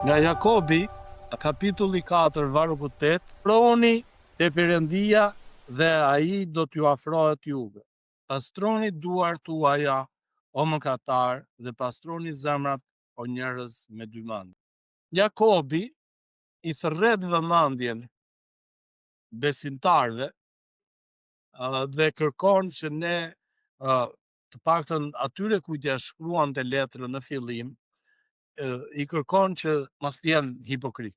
Nga Jakobi, kapitulli 4, vargu 8, afrohuni te Perëndia dhe ai do t'ju afrohet juve. Pastroni duart tuaja, o mëkatar, dhe pastroni zemrat, o njerëz me dy mendje. Jakobi i thërret vëmendjen besimtarve dhe kërkon që ne të paktën atyre kujt ja shkruante letrën në fillim, i kërkon që mos t'jenë hipokrit,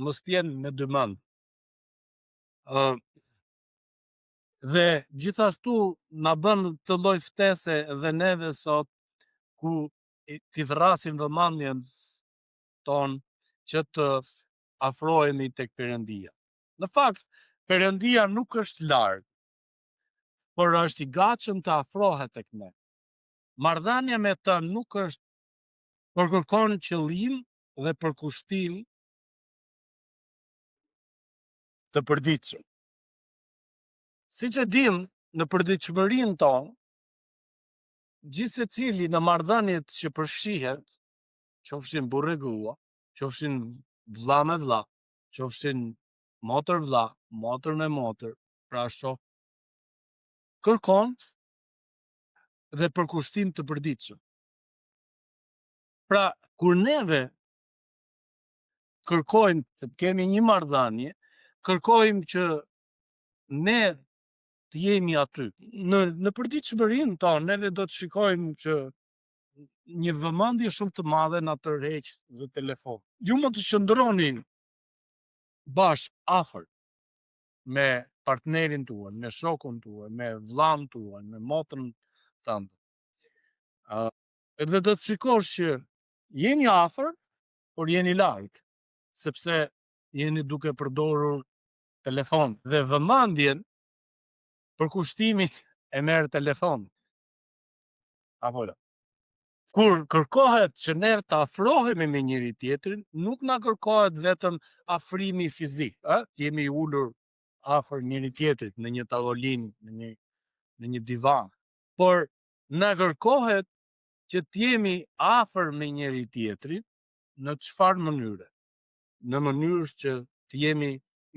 mos t'jenë me dy mend. Dhe gjithashtu na bën të lloj ftese dhe neve sot ku t'i thrasim vëmendjen ton që të afrohemi tek Perëndia. Në fakt, Perëndia nuk është larg, por është i gatshëm të afrohet tek ne. Marrëdhënia me të nuk është por kërkon qëllim dhe përkushtim të përditshëm. Siç e dim, në përditshmërinë tonë, gjithë secili në marrëdhëniet që përfshihet, qofshin burrë e grua, qofshin vëlla me vëlla, qofshin motër vëlla, motër me motër, pra shoh, kërkon dhe përkushtim të përditshëm. Pra, kur neve kërkojmë të kemi një marrëdhënie, kërkojmë që ne të jemi aty. Në përditshmërinë tonë, neve do të shikojmë që një vëmendje shumë të madhe na tërheq dhe telefon. Ju mund të qëndroni bashkë afër me partnerin tuaj, me shokun tuaj, me vllan tuaj, me motrën tënde. Edhe do të shikosh që jeni afër, por jeni larg, sepse jeni duke përdorur telefon dhe vëmendjen për kushtimin e merr telefon. Apo jo. Kur kërkohet që ne të afrohemi me njëri tjetrin, nuk na kërkohet vetëm afrimi fizik, jemi ulur afër njëri tjetrit në një tavolinë, në një divan, por na kërkohet që të jemi afër me njëri tjetrin në çfarë mënyre? Në mënyrë që të jemi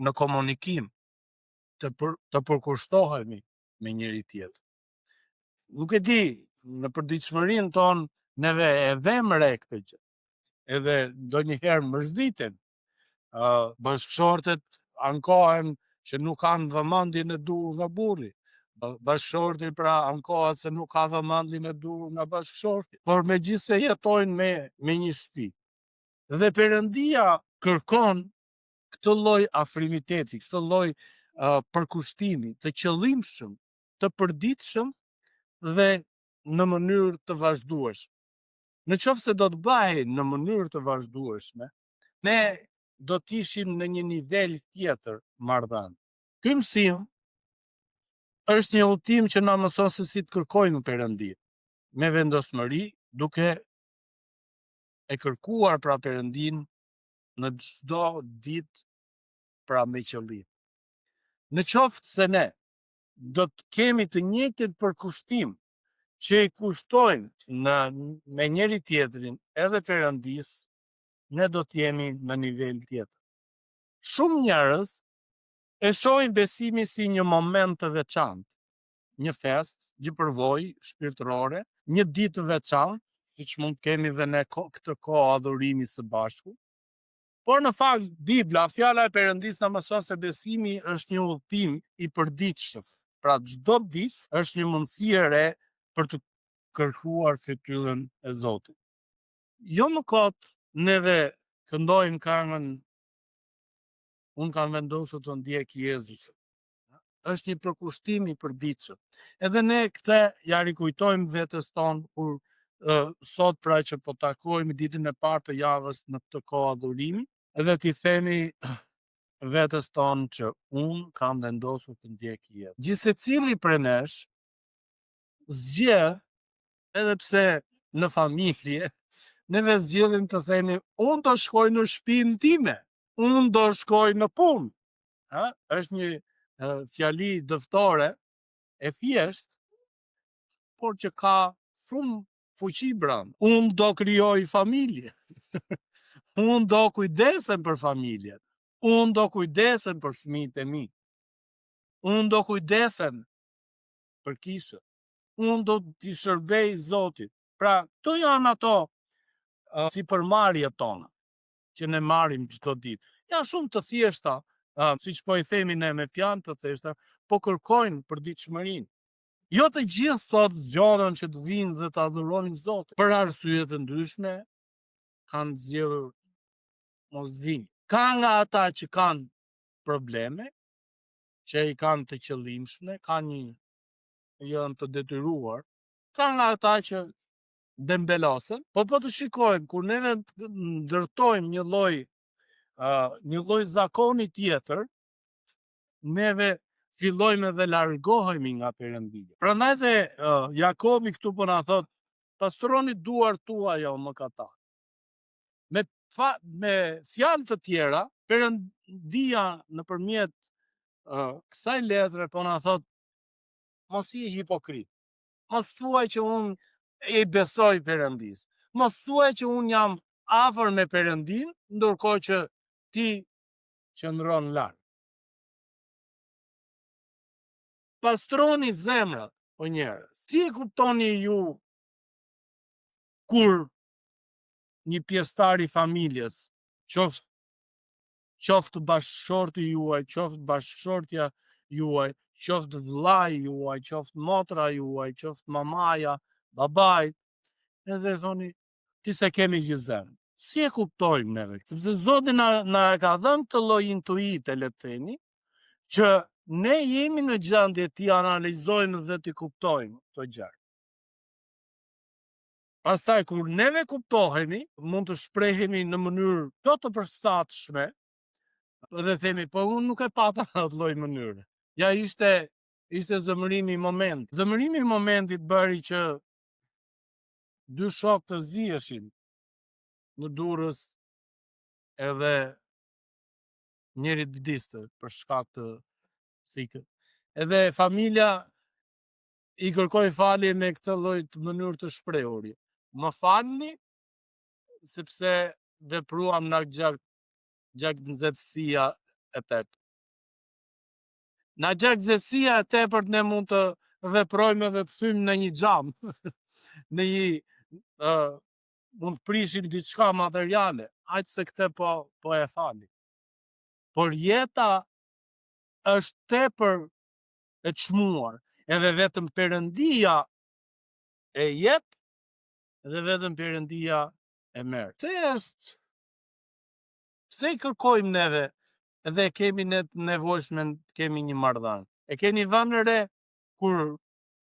në komunikim, të përkushtohemi me njëri tjetrin. Nuk e di, në përditshmërinë tonë neve e vëmë re këtë gjë. Edhe ndonjëherë mërziten. Bashkëshortet ankohen që nuk kanë vëmendjen e duhur nga burri. Bashkëshorti pra ankohet se nuk ka vëmendjen e duhur nga bashkëshorti, por megjithse jetojnë me një shtëpi. Dhe Perëndia kërkon këtë lloj afrimiteti, këtë lloj përkushtimi të qëllimshëm, të përditshëm dhe në mënyrë të vazhdueshme. Në qoftë se do të bëhej në mënyrë të vazhdueshme, ne do të ishim në një nivel tjetër marrëdhënie. Ky mësim është një udhtim që na mëson se si të kërkojmë Perëndin, me vendosmëri, duke e kërkuar pra Perëndin në çdo ditë, pra me qëllim. Në qoftë se ne do të kemi të njëjtin përkushtim që i kushtojmë me njëri tjetrin edhe Perëndis, ne do të jemi në nivel tjetër. Shumë njerëz e shohin besimin si një moment të veçantë, një fest, një përvojë shpirtërore, një ditë të veçantë, siç mund të kemi dhe ne këtë kohë adhurimi së bashku. Por në fakt Bibla, fjala e Perëndis na mëson se besimi është një udhtim i përditshëm. Pra çdo ditë është një mundësi e re për të kërkuar fytyrën e Zotit. Jo më kot neve këndojmë këngën Unë kam vendosur të ndjek Jezusin. Është një përkushtim i përditshëm. Edhe ne këtë ja rikujtojmë vetes tonë kur sot pra që po takojmë ditën e parë të javës në këtë kohë adhurimi, edhe t'i themi vetes tonë që unë kam vendosur të ndjek Jezusin. Gjithsecili prej nesh zgjedh, edhe pse në familje, neve zgjedhim të themi unë do shkoj në shtëpinë time, unë do shkoj në punë. Është një fjali dëftore e thjesht, por që ka shumë fuqi brenda. Unë do krijoj familje. Unë do kujdesem për familjen. Unë do kujdesem për fëmijët e mi. Unë do kujdesem për kishën. Unë do t'i shërbej Zotit. Pra, këto janë ato si përmarrjet tona që ne marrim çdo ditë. Janë shumë të thjeshta, siç po i themi ne me fjalë të thjeshta, po kërkojnë përditshmërinë. Jo të gjithë sot zgjohen që të vinë dhe të adhurojnë Zotin. Për arsye të ndryshme kanë zgjedhur mos vinë. Ka nga ata që kanë probleme, që i kanë të qëllimshme, janë të detyruar. Ka nga ata që dembelosen, po të shikojmë kur neve ndërtojmë një lloj zakoni tjetër, neve fillojmë dhe largohemi nga Perëndia. Prandaj dhe Jakobi këtu po na thot, pastroni duart tuaja o mëkatar. Me fjalë të tjera, Perëndia nëpërmjet kësaj letre po na thot, mos i hipokrit. Mos thuaj që unë i besoj Perëndis. Mos thuaj që unë jam afër me Perëndin, ndërkohë që ti qëndron larg. Pastroni zemrat, o njerëz. Si e kuptoni ju kur një pjesëtar i familjes, qoftë bashkëshorti juaj, qoftë bashkëshortja juaj, qoftë vllai juaj, qoftë motra juaj, qoftë mamaja, babai, edhe thoni, ti se kemi gjithë zemër. Si e kuptojmë neve? Sepse Zoti na ka dhënë të lloj intuite, le të themi, që ne jemi në gjendje t'i analizojmë dhe t'i kuptojmë këto gjëra. Pastaj kur neve kuptohemi, mund të shprehemi në mënyrë jo të përshtatshme, dhe themi, po unë nuk e pata në atë lloj mënyre. Ja ishte zëmërimi i momentit. Zëmërimi i momentit bëri që dy shokë të ziheshin në Durrës, edhe njëri vdiste për shkak të thikët. Edhe familja i kërkoi falje me këtë lloj të mënyrë të shprehurit. Më falni sepse vepruam nga gjaknxehtësia e tepërt. Nga gjaknxehtësia e tepërt ne mund të veprojmë edhe të thymë në një xham, në një mund të prishim diçka materiale, aq se këtë po e fali. Por jeta është tepër e çmuar, edhe vetëm Perëndia e jep dhe vetëm Perëndia e merr. Pse i kërkojmë neve dhe kemi ne të nevojshme kemi një marrëdhënie? E keni vënë re kur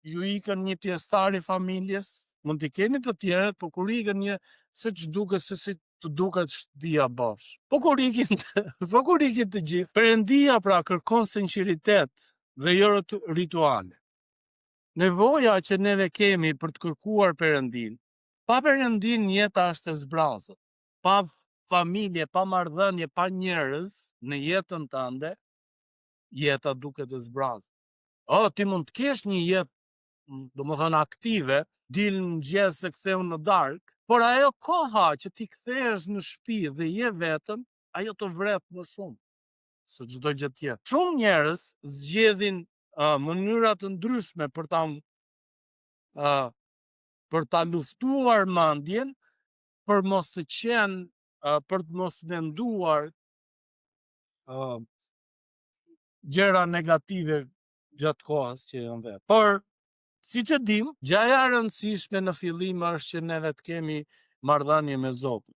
ju ikën një pjesëtar i familjes? Mund t'i keni të tjerët, po kur ikën një, se si të duket shtëpia bosh. Po kur ikin të gjithë, Perëndia pra kërkon sinqeritet dhe jo rituale. Nevoja që neve kemi për të kërkuar Perëndin, pa Perëndin jeta është e zbrazur. Pa familje, pa marrëdhënie, pa njerëz në jetën tënde, jeta duket e zbrazur. Ti mund të kesh një jetë, domethënë aktive, dil në mëngjes se ktheu në darkë, por ajo koha që ti kthehesh në shtëpi dhe je vetëm, ajo të vret më shumë se çdo gjë tjetër. Shumë njerëz zgjedhin mënyra të ndryshme për ta luftuar mendjen, për mos të qenë, për të mos menduar gjëra negative gjatë kohës që janë vetë. Por siç e dim, gjëja e rëndësishme në fillim është që neve të kemi marrëdhënie me Zotin.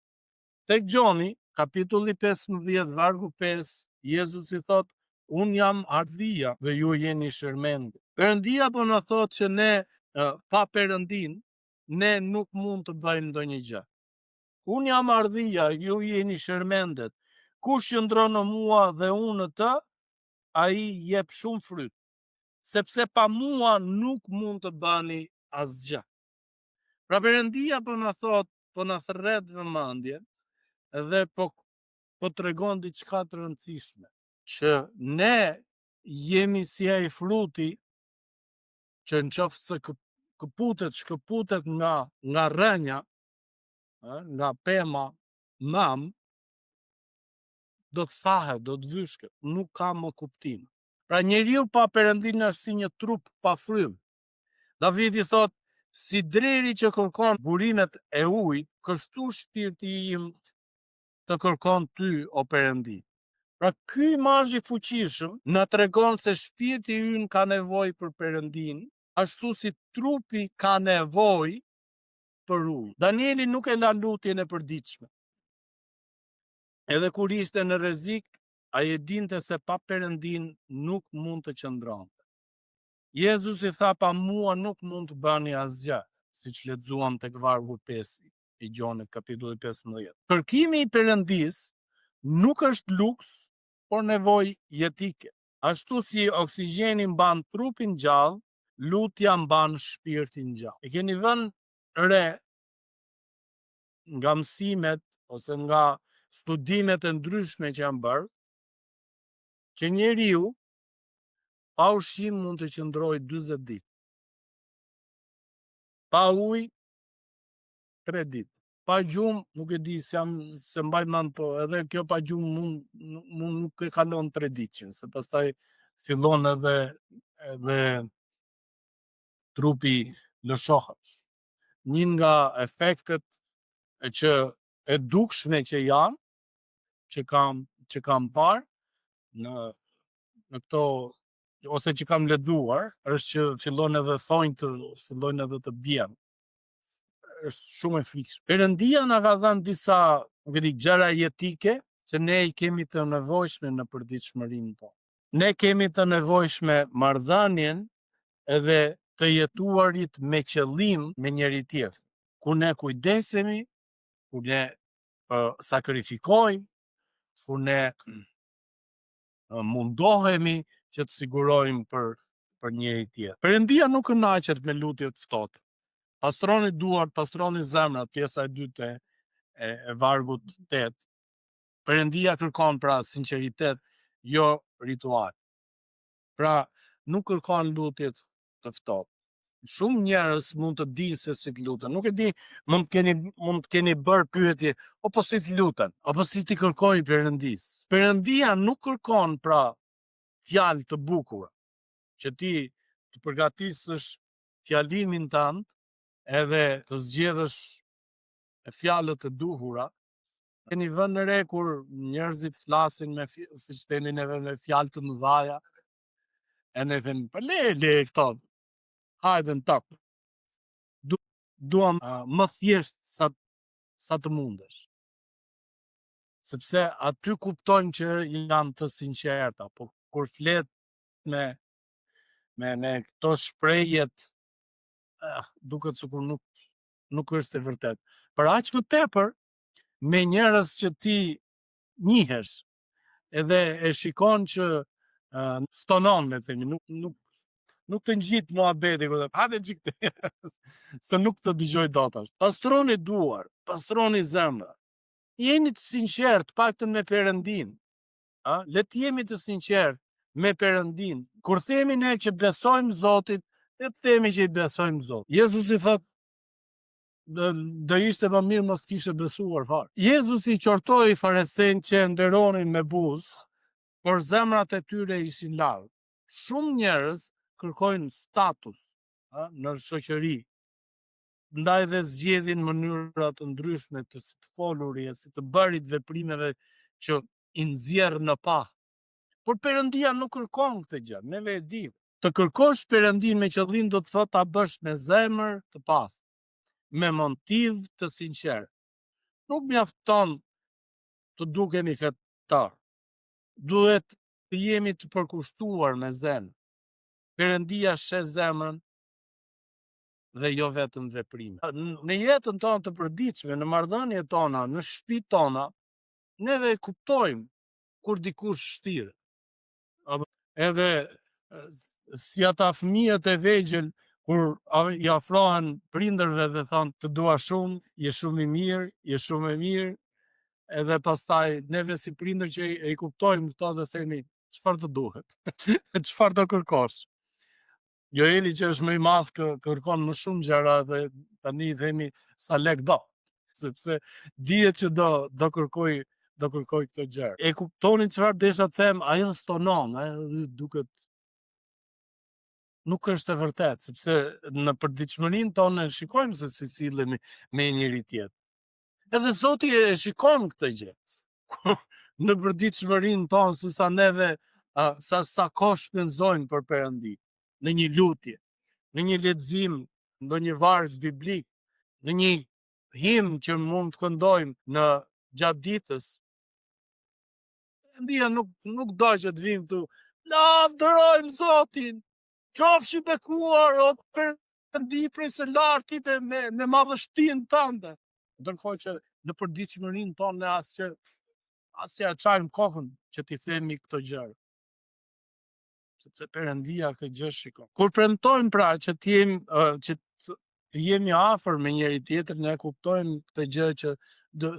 Tek Gjoni, kapitulli 15, vargu 5, Jezusi thot, unë jam ardhia dhe ju jeni shërmendë. Perëndia po na thot që ne pa Perëndin, ne nuk mund të bëjmë ndonjë gjë. Unë jam ardhia, ju jeni shërmendet. Kush qëndron në mua dhe unë në të, ai jep shumë fryt. Sepse pa mua nuk mund të bëni asgjë. Pra Perëndia po na thot, po na thërret vëmendjen dhe po tregon diçka të rëndësishme, që ne jemi si ai fruti që nëse shkëputet nga rrënja, nga pema, mam, do të thahet, do të vyshket, nuk ka më kuptim. Pra njeriu pa Perëndin është si një trup pa frymë. Davidi thot, si dreri që kërkon burimet e ujit, kështu shpirti im të kërkon ty, o Perëndi. Pra ky imazh i fuqishëm na tregon se shpirti ynë ka nevojë për Perëndin, ashtu si trupi ka nevojë për ujë. Danieli nuk e la lutjen e përditshme. Edhe kur ishte në rrezik, ai e dinte se pa Perëndin nuk mund të qëndronte. Jezusi tha, pa mua nuk mund të bëni asgjë, siç lexuam tek vargu 5 i Gjonit kapitulli 15. Kërkimi i Perëndis nuk është luks, por nevojë jetike. Ashtu si oksigjeni mban trupin gjallë, lutja mban shpirtin gjallë. E keni vënë re nga mësimet ose nga studimet e ndryshme që janë bërë, që njeriu pa ushqim mund të qëndrojë 40 ditë. Pa ujë 3 ditë. Pa gjumë, nuk e di se mbaj mend, po edhe kjo pa gjumë mund nuk e kalon 3 ditë, se pastaj fillon edhe trupi lëshohet. Një nga efektet që e dukshme që janë, që kam parë në këto, ose që kam lexuar, është që fillojnë edhe të bjen. Është shumë e frikshme. Perëndia na ka dhënë disa gjëra jetike që ne i kemi të nevojshme në përditshmërinë tonë. Ne kemi të nevojshme marrëdhënien edhe të jetuarit me qëllim me njëri tjetrin. Ku ne kujdesemi, ku ne sakrifikojmë, ku ne mundohemi që të sigurojmë për njëri tjetrin. Perëndia nuk kënaqet me lutjet ftohta. Pastroni duart, pastroni zemrat, pjesa e dytë e vargut 8. Perëndia kërkon pra sinqeritet, jo ritual. Pra nuk kërkon lutjet të ftohta. Shumë njerëz mund të dinë se si të luten. Nuk e di, mund të keni bërë pyetje, po si të luten, apo si ti kërkoj Perëndis. Perëndia nuk kërkon pra fjalë të bukura, që ti të përgatisësh fjalimin tënd, edhe të zgjedhësh fjalët e duhura. Keni vënë re kur njerëzit flasin siç themi neve, me fjalë të mëdha, e ne themi, po le këto, hajde në top. Duam më thjesht sa të mundesh. Sepse aty kuptojmë që janë të sinqerta, po kur flet me këto shprehjet, duket sikur nuk është e vërtet. Për aq më tepër me njerëz që ti njihesh, edhe e shikon që stonon, le të themi, nuk të ngjit muhabeti, hajde xhik te, se nuk të dëgjoj dot. Pastroni duar, pastroni zemra. Jeni të sinqert, paktën me Perëndin. Le të jemi të sinqert me Perëndin. Kur themi ne që besojmë Zotit, le të themi që i besojmë Zotit. Jezusi thot, do ishte më mirë mos kishe besuar fare. Jezusi qortoi farisejt që nderonin me buzë, por zemrat e tyre ishin larg. Shumë njerëz kërkojnë status në shoqëri, ndaj dhe zgjedhin mënyra të ndryshme të si të folurit, si të bërit veprimeve që i nxjerr në pa. Por Perëndia nuk kërkon këtë gjë, neve e dim. Të kërkosh Perëndin me qëllim do të thotë ta bësh me zemër të pastër, me motiv të sinqert. Nuk mjafton të dukemi fetar. Duhet të jemi të përkushtuar me zemër. Perëndia sheh zemrën dhe jo vetëm veprimet. Në jetën tonë të përditshme, në marrëdhëniet tona, në shtëpitë tona, neve e kuptojmë kur dikush shtirë. Edhe si ata fëmijët e vegjël kur i afrohen prindërve dhe thonë të dua shumë, je shumë i mirë, je shumë e mirë, edhe pastaj neve si prindër që i kuptojmë këto dhe themi çfarë të duhet, çfarë do kërkosh. Joeli që është më i madh kërkon më shumë gjëra dhe tani themi sa lek do. sepse dihet që do kërkoj këtë gjë. E kuptoni çfarë desha të them, ajo stonon, ajo duket nuk është e vërtet, sepse në përditshmërinë tonë shikojmë se si sillemi me njëri tjetër. Edhe Zoti e shikon këtë gjë. Në përditshmërinë tonë se sa neve sa kohë shpenzojmë për Perëndin, në një lutje, në një lexim, në një varg biblik, në një himn që mund të këndojmë në gjatë ditës. Perëndia nuk do që të vim këtu, lavdërojmë Zotin, qofshi bekuar o Perëndi prej së larti me madhështinë tënde. Ndërkohë që në përditshmërinë tonë ne asja çajmë kokën që t'i themi këto gjëra. Sepse Perëndia këtë gjë shikon. Kur premtojmë pra që të jemi afër me njëri tjetrin, ne kuptojmë këtë gjë që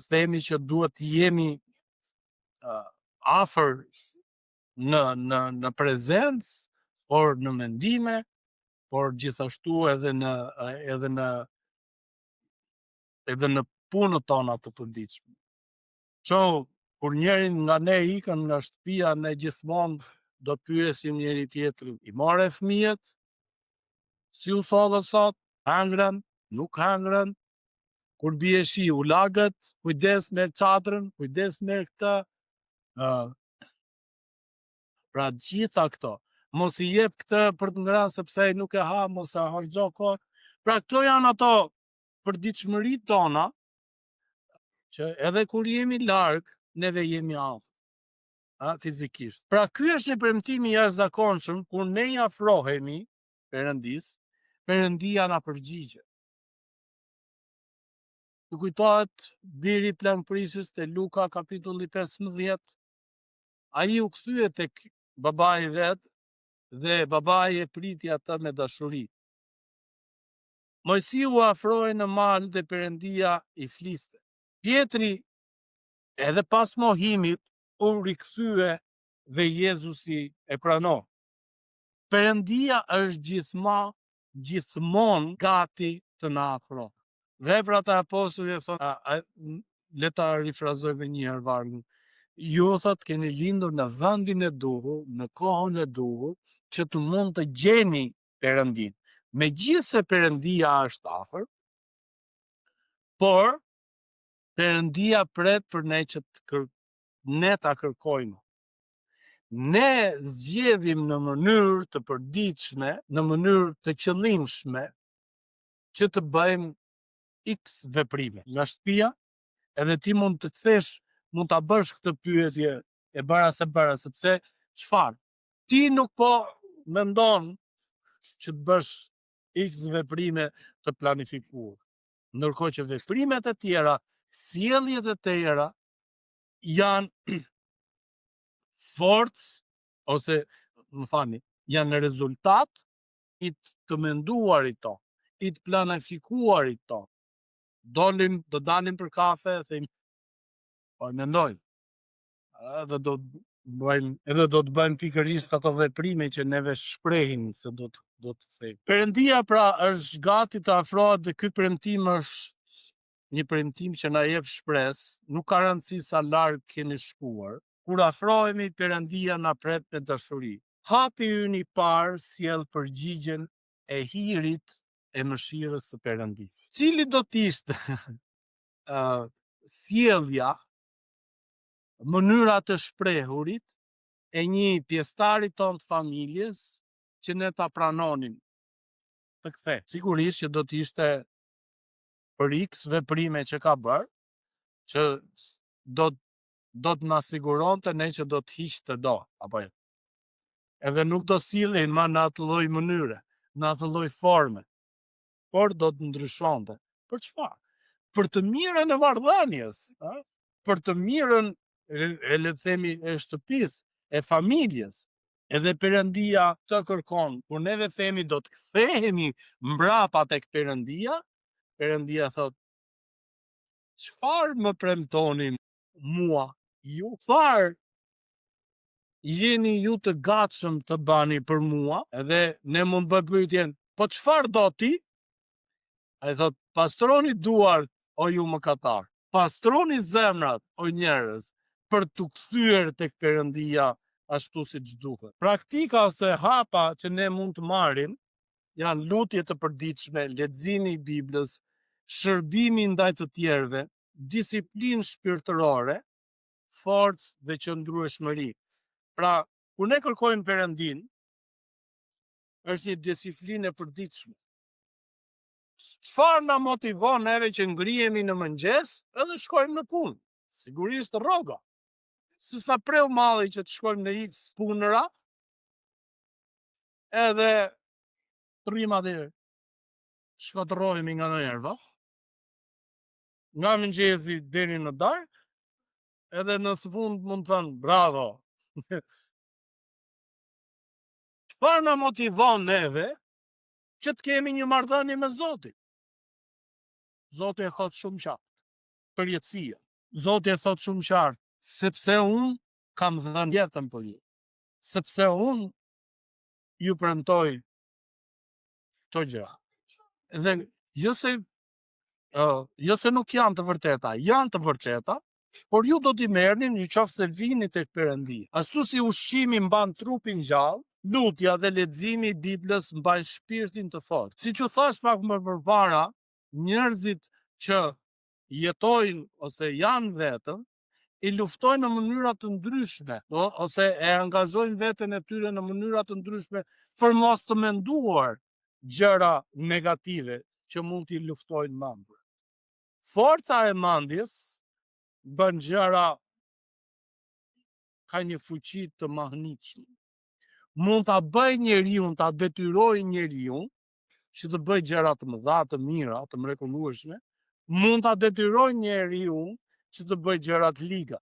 themi që duhet të jemi afër në prezencë, por në mendime, por gjithashtu edhe në punët tona të përditshme. Kur njërin nga ne ikën nga shtëpia, ne gjithmonë do pyesim njëri tjetrin, i more fëmijët, si u sollë sot, hëngrën, nuk hëngrën, kur bie shi u lagët, kujdes me çadrën, kujdes me këtë. Pra gjitha këto, mos i jep këtë për të ngrënë sepse ai nuk e ha, mos e harxho kohë. Pra këto janë ato përditshmëritë tona që edhe kur jemi larg, neve jemi afër. Fizikisht. Pra ky është një premtim i jashtëzakonshëm kur ne i afrohemi Perëndis, Perëndia na përgjigjet. Ju kujtohet biri plankprisës te Luka kapitulli 15. Ai u kthye tek babai vet dhe babai e priti atë me dashuri. Mojsiu u afroi në mal dhe Perëndia i fliste. Pietri edhe pas mohimit u rikthye dhe Jezusi e pranoi. Perëndia është gjithmonë gati të na afrohet. Veprat e apostujve thonë, le ta rifrazoj edhe një herë vargun. Ju thot keni lindur në vendin e duhur, në kohën e duhur, që të mund të gjeni Perëndin. Megjithse Perëndia është afër, por Perëndia pret për ne që ne ta kërkojmë. Ne zgjedhim në mënyrë të përditshme, në mënyrë të qëllimshme, që të bëjmë X veprime. Nga shtëpia, edhe ti mund të kthesh, mund ta bësh këtë pyetje e bëra se bëra, sepse çfarë? Ti nuk po mendon që të bësh X veprime të planifikuar. Ndërkohë që veprimet e tjera, sjelljet e tjera janë forcë ose janë rezultat i të menduarit to, i të planifikuarit to. Do dalim për kafe, themi, po mendojmë. Edhe do të bëjmë pikërisht ato veprime që neve shprehim se do të themi. Perëndia pra është gati të afrohet dhe ky premtim është një premtim që na jep shpresë, nuk ka rëndësi sa larg keni shkuar. Kur afrohemi, Perëndia na pret me dashuri. Hapi ynë i parë sjell përgjigjen e hirit e mëshirës së Perëndis. Cili do të ishte sjellja, mënyra të shprehurit e një pjesëtari ton të familjes që ne ta pranonim të kthe? Sigurisht që do të ishte për X veprime që ka bërë, që do të na siguronte ne që do të hiqte do, apo jo. Edhe nuk do sillej më në atë lloj mënyre, në atë lloj forme, por do të ndryshonte. Për çfarë? Për të mirën e marrëdhënies, për të mirën le të themi e shtëpisë, e familjes. Edhe Perëndia të kërkon, kur neve themi do të kthehemi mbrapa tek Perëndia, Perëndia thot, çfarë më premtoni mua? Ju çfarë jeni ju të gatshëm të bani për mua? Edhe ne mund bëjmë pyetjen, po çfarë do ti? Ai thot, pastroni duart o ju mëkatar. Pastroni zemrat, o njerëz, për të kthyer tek Perëndia ashtu siç duhet. Praktika ose hapa që ne mund të marrim janë lutje të përditshme, leximi i Biblës, shërbimi ndaj të tjerëve, disiplinë shpirtërore, forcë dhe qëndrueshmëri. Pra, kur ne kërkojmë Perëndin, është një disiplinë e përditshme. Çfarë na motivon neve që ngrihemi në mëngjes edhe shkojmë në punë? Sigurisht rroga. Se sa preu malli që të shkojmë në X punëra, edhe trima dhe shkatërrohemi nga nerva, nga mëngjesi deri në darkë, edhe në fund mund të thënë bravo. Çfarë na motivon neve që të kemi një marrëdhënie me Zotin? Zoti e thot shumë qartë, përjetësia. Zoti e thot shumë qartë, sepse unë kam dhënë jetën për ju. Sepse unë ju premtoj këto gjëra. Dhe jo se nuk janë të vërteta, janë të vërteta, por ju do t'i merrni nëse vini tek Perëndia. Ashtu si ushqimi mban trupin gjallë, lutja dhe leximi i Biblës mbajnë shpirtin të fortë. Siç u thash pak më përpara, njerëzit që jetojnë ose janë vetëm, i luftojnë në mënyra të ndryshme, ose e angazhojnë veten e tyre në mënyra të ndryshme për mos të menduar gjëra negative që mund t'i luftojnë mendjen. Forca e mendjes bën gjëra, ka një fuqi të mahnitshme. Mund ta bëj njeriu, ta detyroj njeriu që të bëj gjëra të mëdha, të mira, të mrekullueshme, mund ta detyroj njeriu që të bëj gjëra të liga.